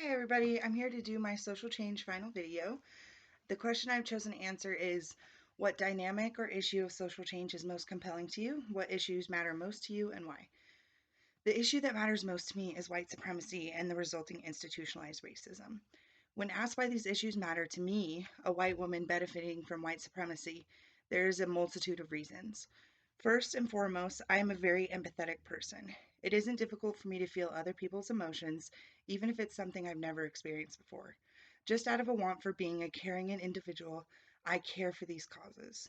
Hey everybody, I'm here to do my social change final video. The question I've chosen to answer is, what dynamic or issue of social change is most compelling to you? What issues matter most to you and why? The issue that matters most to me is white supremacy and the resulting institutionalized racism. When asked why these issues matter to me, a white woman benefiting from white supremacy, there is a multitude of reasons. First and foremost, I am a very empathetic person. It isn't difficult for me to feel other people's emotions, even if it's something I've never experienced before. Just out of a want for being a caring individual, I care for these causes.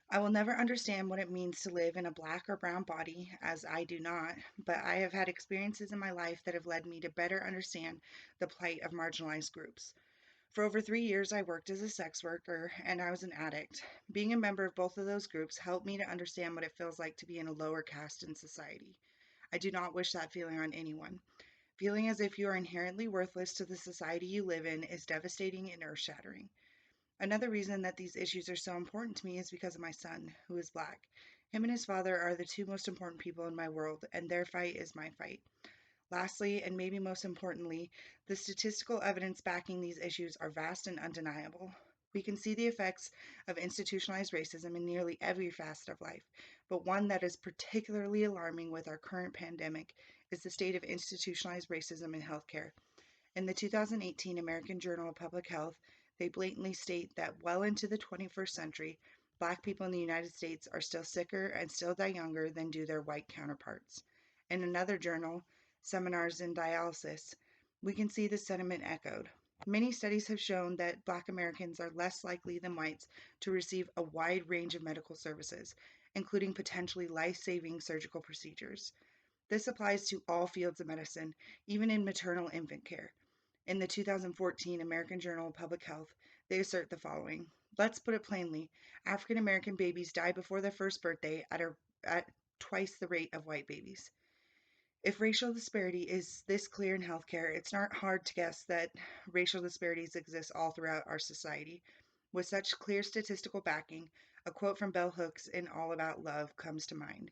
I will never understand what it means to live in a black or brown body, as I do not, but I have had experiences in my life that have led me to better understand the plight of marginalized groups. For over 3 years, I worked as a sex worker and I was an addict. Being a member of both of those groups helped me to understand what it feels like to be in a lower caste in society. I do not wish that feeling on anyone. Feeling as if you are inherently worthless to the society you live in is devastating and earth shattering. Another reason that these issues are so important to me is because of my son, who is black. Him and his father are the two most important people in my world, and their fight is my fight. Lastly, and maybe most importantly, the statistical evidence backing these issues are vast and undeniable. We can see the effects of institutionalized racism in nearly every facet of life, but one that is particularly alarming with our current pandemic is the state of institutionalized racism in healthcare. In the 2018 American Journal of Public Health, they blatantly state that well into the 21st century, Black people in the United States are still sicker and still die younger than do their white counterparts. In another journal, Seminars in Dialysis, we can see this sentiment echoed. Many studies have shown that Black Americans are less likely than whites to receive a wide range of medical services, including potentially life saving surgical procedures. This applies to all fields of medicine, even in maternal infant care. In the 2014 American Journal of Public Health, they assert the following. Let's put it plainly, African American babies die before their first birthday at twice the rate of white babies. If racial disparity is this clear in healthcare, it's not hard to guess that racial disparities exist all throughout our society. With such clear statistical backing, a quote from Bell Hooks in All About Love comes to mind.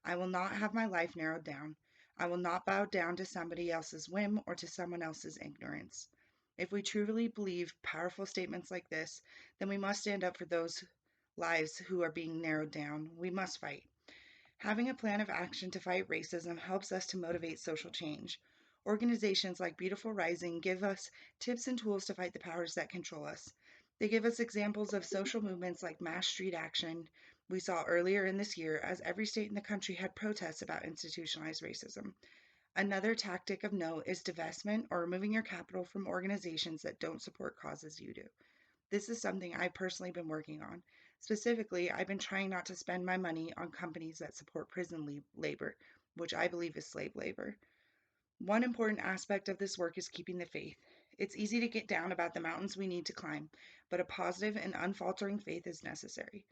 I will not have my life narrowed down. I will not bow down to somebody else's whim or to someone else's ignorance. If we truly believe powerful statements like this, then we must stand up for those lives who are being narrowed down. We must fight. Having a plan of action to fight racism helps us to motivate social change. Organizations like Beautiful Rising give us tips and tools to fight the powers that control us. They give us examples of social movements like mass street action we saw earlier in this year as every state in the country had protests about institutionalized racism. Another tactic of note is divestment or removing your capital from organizations that don't support causes you do. This is something I've personally been working on. Specifically, I've been trying not to spend my money on companies that support prison labor, which I believe is slave labor. One important aspect of this work is keeping the faith. It's easy to get down about the mountains we need to climb, but a positive and unfaltering faith is necessary.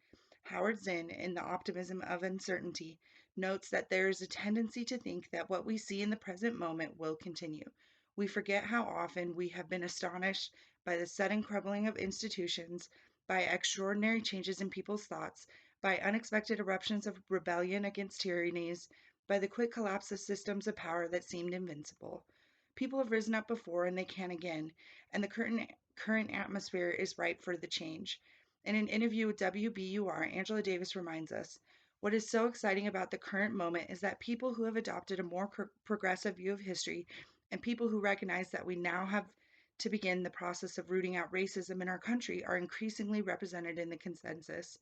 Howard Zinn, in The Optimism of Uncertainty, notes that there is a tendency to think that what we see in the present moment will continue. We forget how often we have been astonished by the sudden crumbling of institutions, by extraordinary changes in people's thoughts, by unexpected eruptions of rebellion against tyrannies, by the quick collapse of systems of power that seemed invincible. People have risen up before and they can again, and the current atmosphere is ripe for the change. In an interview with WBUR, Angela Davis reminds us, what is so exciting about the current moment is that people who have adopted a more progressive view of history and people who recognize that we now have to begin the process of rooting out racism in our country are increasingly represented in the consensus.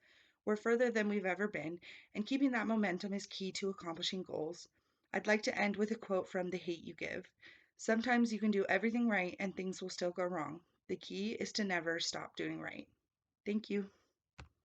We're further than we've ever been, and keeping that momentum is key to accomplishing goals. I'd like to end with a quote from The Hate You Give. Sometimes you can do everything right and things will still go wrong. The key is to never stop doing right. Thank you.